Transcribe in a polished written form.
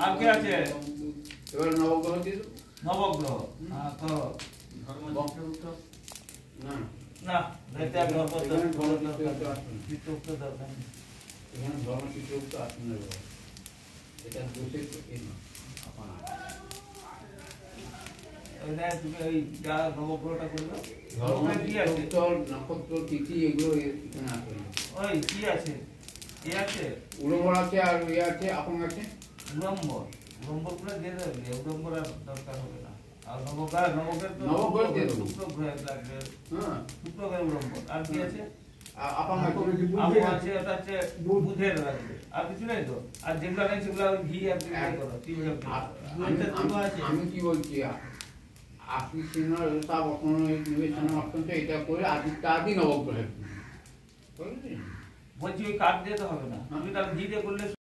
আর কে আছে? এবার নবগ্রহ দিয়ে নবগ্রহ তো না না এটা ধর্ম এখানে ধর্ম দরকার চিত্রগুপ্ত আসেন না এটা দোষের এই না তুমি ওই যা নবগ্রহটা করলো নক্ষত্র তিথি এগুলো এখানে আসে ওই কি আছে এ আছে উড়ম্বর আছে আর ইয়ে আছে আপন আছে উড়ম্বর গুলো দিয়ে দেবে উড়ম্বর আর দরকার হবে না আর নবগ্রহ দিয়ে দেবো শুক্র গ্রহ লাগবে হ্যাঁ শুক্র গ্রহ উড়ম্বর আর কি আছে আপন আছে ওটা হচ্ছে বুধের লাগবে আর কিছু নাই তো আর যেগুলো নেই সেগুলো ঘি আর কি করো আমি কি বলছি আপনি সিনার সব অন্য নিবেশন অত্যন্ত এটা করে আদি নবগ্রহের বলছি ওই কার্ড দিতে হবে না তুমি তাহলে ঘি দিয়ে করলে